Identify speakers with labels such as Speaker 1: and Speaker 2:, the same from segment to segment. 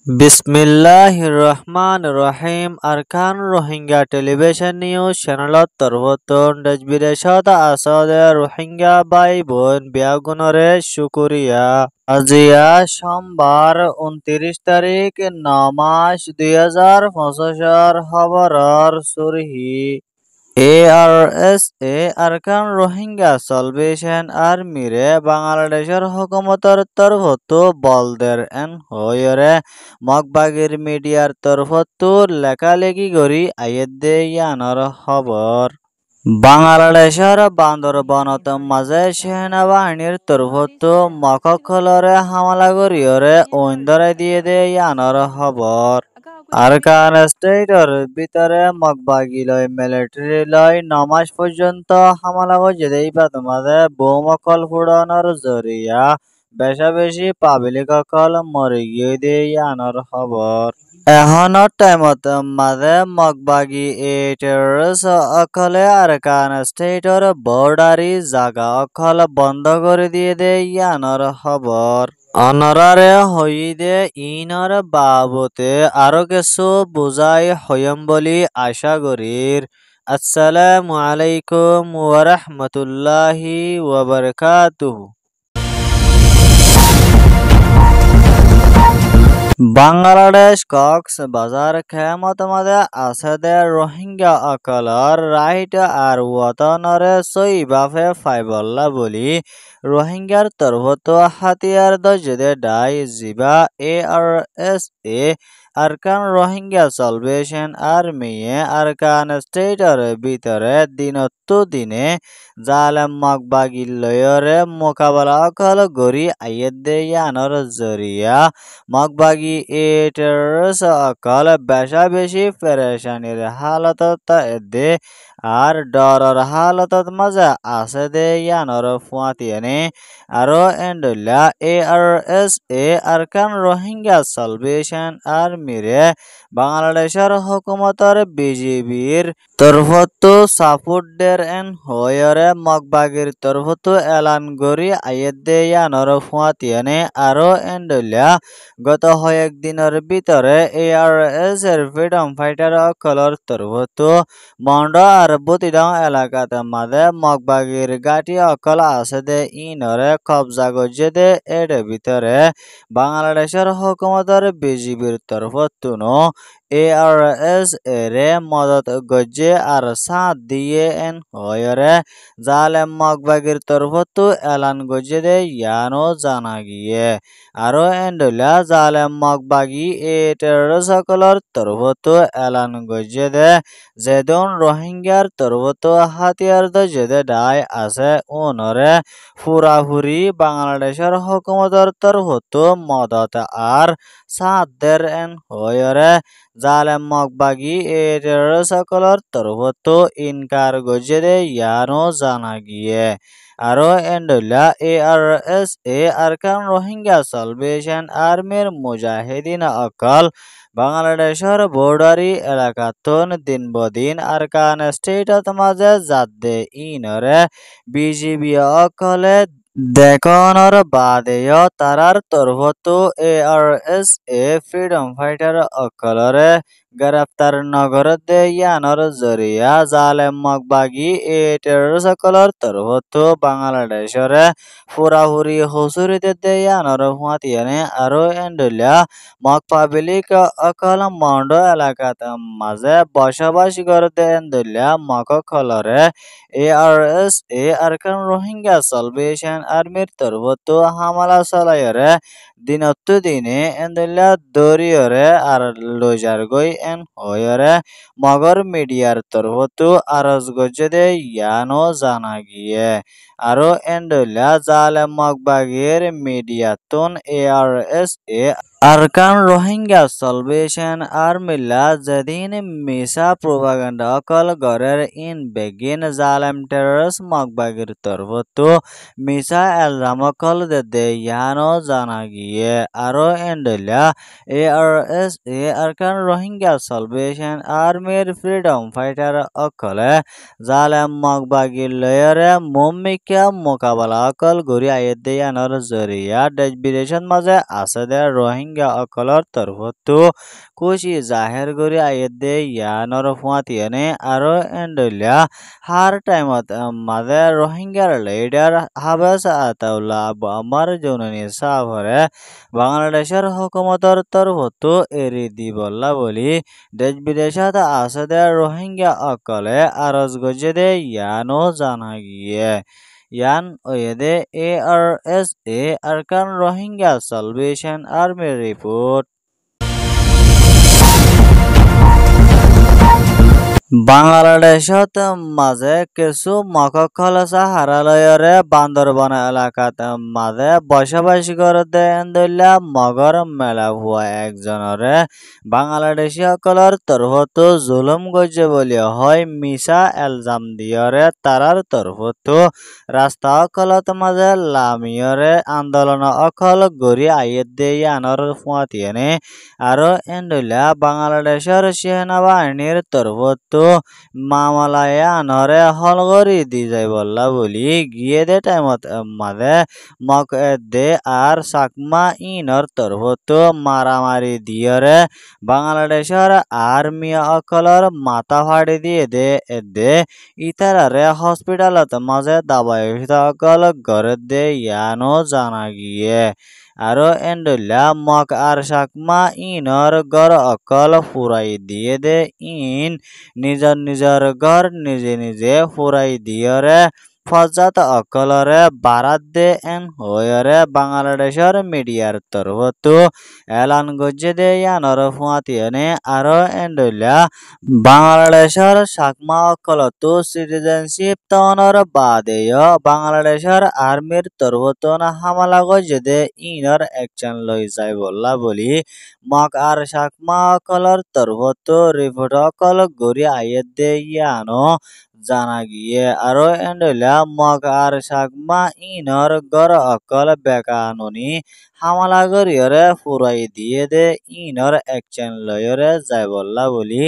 Speaker 1: Bismillahirrahmanirrahim. Arkan Rohingya Television News Channel Torvoton Dajbireshada Asade Rohingya Bai Boin Biagunore Shukuriya আজিয়া সোমবার ২৯ তারিখ ৯ মাস ২০২৫ খবরর সুরহি ARSA Arkan Rohingya সলভেশন আর্মিরে বাংলাদেশের হুকুমতর তরফতো বলদের N হয়রে মগবাগির মিডিয়ার তরফতো লেখালেখি করি আয়েদে ইয়ানর খবর বাংলাদেশের বান্দরবনত মাঝে সেনাবাহিনীর তরফতো মকখলরে হামলা করিয়রে ঐন্দরে দিয়ে দে ইয়ানর খবর আরকান স্টেটর ভিতরে মগবাগি লয় মিলিটারি লয় ৯ মাস পর্যন্ত হামলা করে মাঝে বোমকল ফুড়ানোর জরিয়া বেশি পাবলিক অকল মরে গিয়ে দিয়ে আনার খবর এখনৰ টাইমত মাঝে মগবাগি টেররিস্ট অকলে আরকান স্টেটর বর্ডারি জাগা অকল বন্ধ করে দিয়ে আনার খবর অনরারে হইদে ইনর বাবতে আরো কিছু বুঝাই হইম বলি আশা করির আসসালামু আলাইকুম ওয়া রাহমাতুল্লাহি ওয়া বারাকাতুহু বাংলাদেশ কক্সবাজার খেমত মাঝে আছে দে রোহিঙ্গা অকলর রাইট আর ওয়াতনরে সইবাফে ফাইবল্লা বলি রোহিঙ্গার তরফতো হাতিয়ার দজদে ডাই জিবা ARSA আরকান রোহিঙ্গা সলভেশন আর্মিয়ে আরকান স্টেটর ভিতরে দিনে জালেম মগবাগির লয়রে মোকাবেলা অকল গরি আইয়েদে ইয়ানর জরিয়া মগবাগি টেররিস্ট অকল বেশি পেরেশানির হালতত দে আর ডরর হালতত মাঝে আছে দে ইয়ানর ফুয়াতিয়ানে আরো এন্ডুল্লা ARSA আরকান রোহিঙ্গা সলভেশন আর্মিরে বাংলাদেশের হুকুমতর বিজিবির তরফতো সাপোর্ট দের এন হয়রে মগবাগির তরফতো এলান গরি আইয়েদে ইয়ানর ফুয়াতিয়ানে আরো এন্ডুল্লা গত কয়েকদিনের ভিতরে ARS এর ফ্রিডম ফাইটার অকলর তরফতো মন্ড আর বতিডং এলাকাতে মাঝে মগবাগির গাটি অকল আছে দে ইনরে কবজা গজে দে এর ভিতরে বাংলাদেশের হুকুমতের বিজিবির তরফতো ARS এরে মদত গজে আর সাথ দিয়ে এন হয়রে জালেম মগবাগির তরফতো এলান গজে দে ইয়ানো জানা গিয়ে আরো এন্ডুলা জালেম মগবাগি টেররিস্ট সকলর তরফতো এলান গজে দে যেদন রোহিঙ্গার তরফতো হাতিয়ার দজে ডাই আছে ওনরে ফুরাফুরি বাংলাদেশের হুকুমতের তরফতো মদত আর সাথ দের এন হয়রে জালেম মগবাগি টেররিস্ট সকলর তরফতো ইনকার গজে দে ইয়ানো জানা গিয়ে আরো এন্ডুল্লা ARSA আরকান রোহিঙ্গা সলভেশন আর্মির মুজাহিদিন অকল বাংলাদেশের বর্ডারি এলাকাতন দিন বদিন আরকান স্টেটত মাঝে যাদে ইনরে বিজিবি অকলে দেখনর বাদেয় তারার তরফতো ARSA ফ্রিডম ফাইটার অকলরে গ্রেফতার নগর দে ইয়ানর জরিয়া জালেম মগবাগি টেররিস্ট সকলর তরফতো বাংলাদেশরে ফুরাহুরি হসুরিতে দে ইয়ানর হুয়াতিয়ানে আরো এন্ডুলিয়া মগ পাবলিক অকল মন্ড এলাকাত মাঝে বসবাস করতে এন্ডুলিয়া মগ খলরে ARSA আরকান রোহিঙ্গা সলভেশন আর্মির তরফতো হামলা চালায়রে দিনে এন্ডুলিয়া দরিয়রে আর লজার গই এন হয়রে মগর মিডিয়ার তরফতো আরজ গজে দে ইয়ানো জানা গিয়ে আরো এন্ডুলিয়া জালেম মগবাগির মিডিয়াতুন ARSA আরকান রোহিঙ্গা সলভেশন আর্মিলা যেদিন মিসা প্রোপাগান্ডা অকল গরের ইন বেগিন জালেম টেররিস্ট মগবাগির তরফতো মিসা এলজাম অকল দে ইয়ানো জানা গিয়ে আরো এন্ডুলিয়া ARSA আরকান রোহিঙ্গা সলভেশন আর্মির ফ্রিডম ফাইটার অকলে জালেম মগবাগির লয়রে মুম্মিকা মোকাবেলা অকল গরি আয়েদে ইয়ানোর জরিয়া দেশ বিদেশের মাঝে আছে দে রোহিঙ্গা রোহিঙ্গা অকলর তরফতো খুশি জাহের করে আইয়েদে ইয়ানর ফুয়াতিয়ানে আরো এন্ডলিয়া হার টাইমত মাঝে রোহিঙ্গার লিডার হাবেস আতাউল্লাহ আবু আমার জননী সাফরে বাংলাদেশের হুকুমতর তরফতো এরি দিবল্লা বলি দেশ বিদেশত আছে দে রোহিঙ্গা অকলে আরজ গজে দে ইয়ানো জানা গিয়ে ইয়ান ওয়েদে ARSA আরকান রোহিঙ্গা সালভেশন আর্মির রিপোর্ট বাংলাদেশত মাঝে কিছু মককল হারালয়রে বান্দরবন এলাকাত মাঝে বসবাস করতে এন্দুল্লা মগর মেলা হুয়া একজনরে বাংলাদেশী সকলের তরফতো জুলুম গজে বলি হয় মিশা এলজাম দিয়রে তারার তরফতো রাস্তা অকলত মাঝে লামিয়রে আন্দোলন অকল গড়ি আইয়ের দিয়ে আনর ফুয়াতিয়ানে আরো এন্দুল্লা বাংলাদেশের সেনাবাহিনীর তরফতো মামলায় আনরে হলগরি দি যাই বললা বলি গিয়ে দে টাইমত মাঝে মক দে আর সাকমা ইনর তরফতো মারামারি দিয়রে বাংলাদেশের আর্মি অকলর মাথা ফাড়ি দিয়ে দে ইতারারে হসপিটালত মাঝে দাবাই অকল ঘরে দে ইয়ানো জানা গিয়ে আরো এন্ডুল্লা মক আর সাকমা ইনর গর অকল ফুরাই দিয়ে দে ইন নিজর নিজর ঘর নিজে নিজে ফুরাই দিয়রে ফজাত অকলরে বারাত দে এন হয়রে বাংলাদেশের মিডিয়ার তরফতো এলান গজে দে ইয়ানর ফুয়াতিয়ানে আরো এন্ডুল্লা বাংলাদেশের সাকমা অকলতো সিটিজেনশিপ তনর বাদেয় বাংলাদেশের আর্মির তরফতো না হামলা গজে দে ইনর অ্যাকশন লই যাই বললা বলি মক আর সাকমা অকলর তরফতো রিপোর্ট অকল গড়ি আইয়ের দে ইয়ানো জানা গিয়ে আরো এন্ডলা মক আর সাকমা ইনর গর অকল বেকানুনি হামলা গরিয়রে ফুরাই দিয়ে দে ইনর অ্যাকশন লয়রে যাই বললা বলি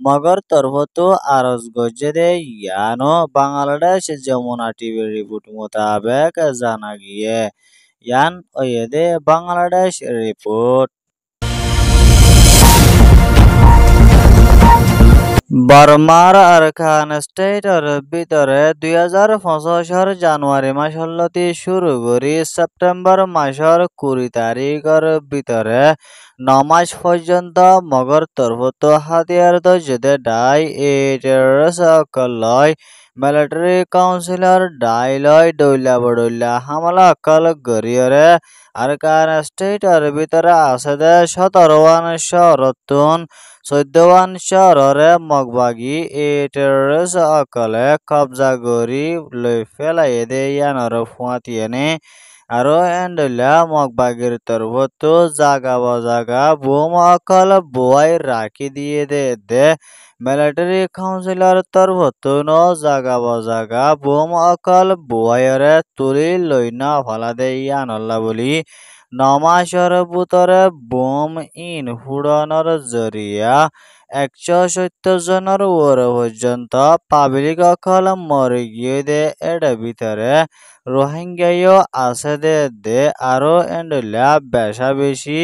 Speaker 1: মগর তরফতো আরজ গজে দে ইয়ানো বাংলাদেশ যমুনা টিভির রিপোর্ট মোতাবেক জানা গিয়ে ইয়ান ওয়েদে বাংলাদেশ রিপোর্ট বর্মার আরকান স্টেটের ভিতরে 2025 জানুয়ারি মাস হল্লতি শুরু করি সেপ্টেম্বর মাসের 20 তারিখের ভিতরে 9 মাস পর্যন্ত মগর তরফতো হাতিয়ার দজেদে ডাই এটারস অকলয় মিলিটারি কাউন্সিলর ডাইলয় ডইলা বডইলা হামলা অকল গরিয়রে আরকান স্টেটের ভিতরে আছে দে 17 শহরতুন 14 শহরে মগবাগি এটারস অকলে কবজা গরি লই ফেলাই দে ইয়ানর ফুয়াতিয়ানে আরো এন্ডলা মগবাগির তরফতো জাগা বজাগা বোম অকল বোয়াই রাখি দিয়ে দে মিলিটারি কাউন্সিলর তরফতো ন জাগা বজাগা বোম অকল বোয়াইরে তুলি লই না ফলা দে ইয়ানল্লা বলি 9 মাসের ভিতরে বোম ইন ফুড়ানোর জরিয়া 170 জনের ওপরে পর্যন্ত পাবলিক অকল মরে গিয়ে দে এর ভিতরে রোহিঙ্গাও আছে দে আরো এন্ডলা বেশা বেশি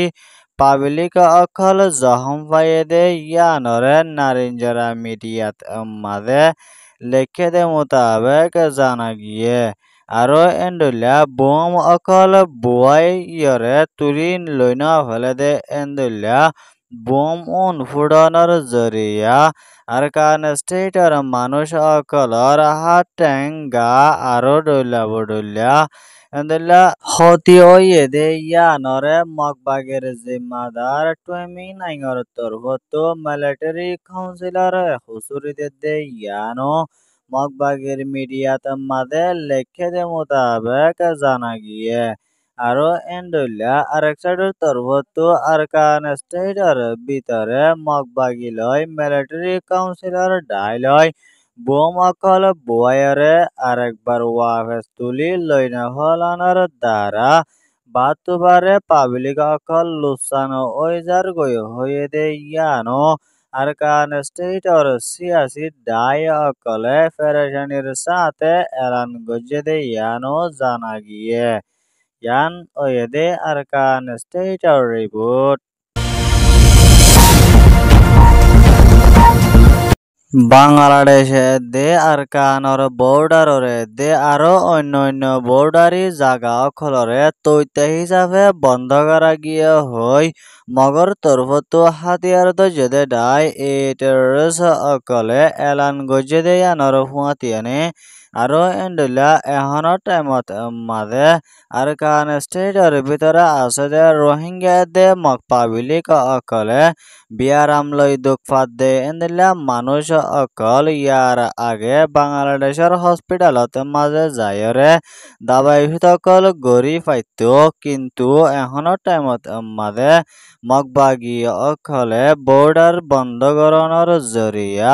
Speaker 1: পাবলিক অকল জখম পাইয়ে দে ইয়ানরে নারিঞ্জরা মিডিয়াত মাঝে লেখে দে মোতাবেক জানা গিয়ে আরো এন্ডুল্লা বোম অকল বুয়াই ইয়রে তুলি লইনা ফেলে দে এন্ডুল্লা বোম ফুডানোর জরিয়া আরকান স্টেটের মানুষ অকলর হাত ট্যাঙ্গা আরো ডইলা বডইলা এন্ডুল্লা হতি ওয়ে দে ইয়ানরে মগবাগের জিম্মাদার 29 তরফতো মিলিটারি কাউন্সিলর হুসুরি দে ইয়ানো মগবাগের মিডিয়াত মাঝে লেখে দে মোতাবেক জানা গিয়ে আরো এন্ডুল্লা আরেক সাইডের তরফতো আরকান স্টেটের ভিতরে মগবাগি লয় মিলিটারি কাউন্সিলর ডাইলয় বোম অকল বোয়ারে আরেকবার ওয়াফেস তুলি লইনা হলানোর দ্বারা বাতুবারে পাবলিক অকল লুসানো ওইজার গই হয়ে দে ইয়ানো আরকান স্টেটের সিয়াসি ডাই অকলে পেরেশানির সাথে এলান গজে দে ইয়ানো জানা গিয়ে Yan oyede arkan state reboot. বাংলাদেশে দে আরকানর বর্ডাররে দে আরো অন্যান্য বর্ডারি জাগা অখলরে তৈত্য হিসাবে বন্ধ করা গিয়ে হই মগর তরফতো হাতিয়ার দজেদে ডাই এ টেররিস্ট অকলে এলান গজেদে ইয়ানর হুয়াতিয়ানে আরো এন্ডুলা এহনৰ টাইমত মাঝে আরকান স্টেটর ভিতরে আছে যে রোহিঙ্গা দে মক পাবলিক অকলে বিয়ারাম লই দুঃখপাত দে এন্দিলা মানুষ অকল ইয়ার আগে বাংলাদেশের হসপিটালত মাঝে যায়রে দাবাই সকল গড়ি পাইত কিন্তু এখনৰ টাইমত মাঝে মগবাগি অকলে বর্ডার বন্ধ করানোর জরিয়া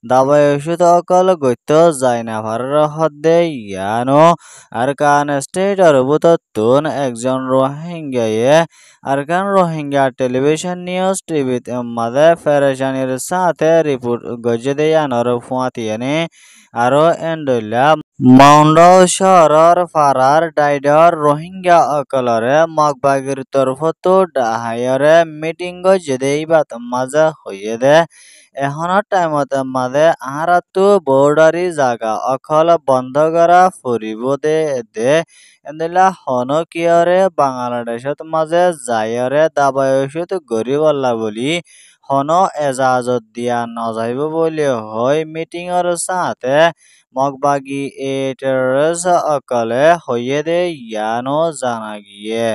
Speaker 1: দাবাই ওষুধ অকল গত্য যায় না ভারর হদ্দে ইয়ানো আরকান স্টেটর বুততুন একজন রোহিঙ্গায়ে আরকান রোহিঙ্গা টেলিভিশন নিউজ টিভিত মাঝে ফেরেশানির সাথে রিপোর্ট গজে ইয়ানর ফুয়াতিয়ানে আরো এন্ডুল্লা মাউন্ড শহরের ফারার ডাইডর রোহিঙ্গা অকলরে মগবাগির তরফতো ডাহায়রে মিটিং গজে বাত মাঝে হইয়ে দে এখনৰ টাইমত মাঝে আহারাতো বর্ডারি জাগা অকল বন্ধ করা ফুরিব দে এন্দিলা হনো কিয়রে বাংলাদেশত মাঝে যায়রে দাবাই ওষুধ গরিবল্লা বলি হনো এজাজত দিয়া নজাইব বলি হয় মিটিংর সাথে মগবাগি এ টেররিস্ট অকলে হইয়ে দে ইয়ানো জানা গিয়ে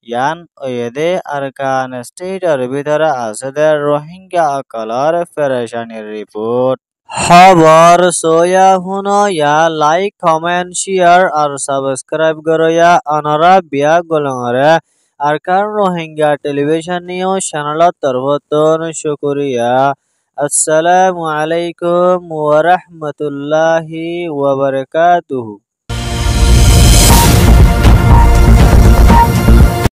Speaker 1: ইয়ান ওয়েদে আরকান স্টেটর ভিতরে আছে দে রোহিঙ্গা অকলর ফেরেশানির রিপোর্ট খবর সোয়া হুনো ইয়া লাইক কমেন্ট শেয়ার আর সাবস্ক্রাইব করো ইয়া অনরা বিয়া গলংরে আরকান রোহিঙ্গা টেলিভিশন নিউজ চ্যানেলত তরফতন শুকরিয়া আসসালামু আলাইকুম ওয়া রাহমাতুল্লাহি ওয়া বারাকাতুহু।